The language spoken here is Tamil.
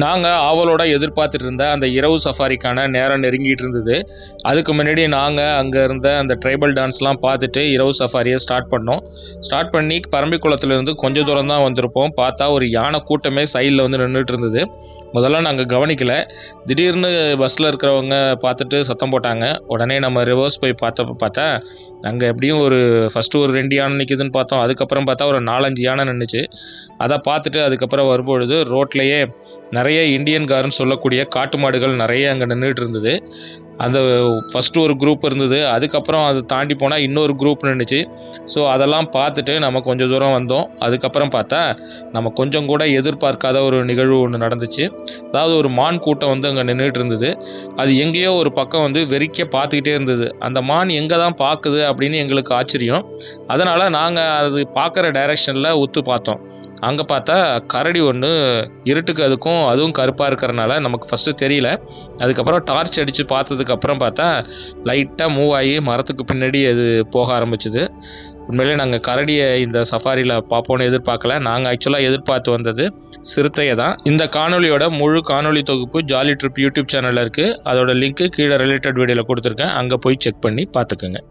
நாங்கள் ஆவலோட எதிர்பார்த்துட்டு இருந்த அந்த இரவு சஃபாரிக்கான நேரம் நெருங்கிட்டு இருந்தது. அதுக்கு முன்னாடி நாங்கள் அங்கே இருந்த அந்த ட்ரைபல் டான்ஸ்லாம் பார்த்துட்டு இரவு சஃபாரியை ஸ்டார்ட் பண்ணோம். ஸ்டார்ட் பண்ணி பரம்பிக்குளத்துலேருந்து கொஞ்சம் தூரம் தான் வந்திருப்போம். பார்த்தா ஒரு யானை கூட்டமே சைடில் வந்து நின்றுட்டு இருந்தது. முதல்ல நாங்கள் கவனிக்கலை. திடீர்னு பஸ்ஸில் இருக்கிறவங்க பார்த்துட்டு சத்தம் போட்டாங்க. உடனே நம்ம ரிவர்ஸ் போய் பார்த்தா அங்கே எப்படியும் ஃபஸ்ட்டு ஒரு 2 யானை நிற்குதுன்னு பார்த்தோம். அதுக்கப்புறம் பார்த்தா ஒரு 4-5 யானை நின்றுச்சு. அதை பார்த்துட்டு அதுக்கப்புறம் வரும்பொழுது ரோட்லேயே நிறைய இந்தியன் கார்னு சொல்லக்கூடிய காட்டு மாடுகள் நிறைய அங்கே நின்றுட்டு இருந்தது. அந்த ஃபஸ்ட்டு ஒரு குரூப் இருந்தது. அதுக்கப்புறம் அதை தாண்டி போனால் இன்னொரு குரூப் நின்றுச்சு. ஸோ அதெல்லாம் பார்த்துட்டு நம்ம கொஞ்சம் தூரம் வந்தோம். அதுக்கப்புறம் பார்த்தா நம்ம கொஞ்சம் கூட எதிர்பார்க்காத ஒரு நிகழ்வு ஒன்று நடந்துச்சு. அதாவது ஒரு மான் கூட்டம் வந்து அங்கே நின்றுட்டு இருந்தது. அது எங்கேயோ ஒரு பக்கம் வந்து வெறிக்க பார்த்துக்கிட்டே இருந்தது. அந்த மான் எங்கே தான் பார்க்குது அப்படின்னு எங்களுக்கு ஆச்சரியம். அதனால் நாங்கள் அது பார்க்குற டைரெக்ஷனில் உத்து பார்த்தோம். அங்கே பார்த்தா கரடி ஒன்று இருட்டுக்கு அதுவும் கருப்பாக இருக்கிறனால நமக்கு ஃபஸ்ட்டு தெரியல. அதுக்கப்புறம் டார்ச் அடித்து பார்த்ததுக்கப்புறம் பார்த்தா லைட்டாக மூவ் ஆகி மரத்துக்கு பின்னாடி அது போக ஆரம்பிச்சுது. உண்மையிலே நாங்கள் கரடியை இந்த சஃபாரியில் பார்ப்போன்னு எதிர்பார்க்கல. நாங்கள் ஆக்சுவலாக எதிர்பார்த்து வந்தது சிறுத்தையை தான். இந்த காணொலியோட முழு காணொலி தொகுப்பு ஜாலி ட்ரிப் யூடியூப் சேனலில் இருக்குது. அதோட லிங்க்கு கீழே ரிலேட்டட் வீடியோவில் கொடுத்துருக்கேன். அங்கே போய் செக் பண்ணி பார்த்துக்குங்க.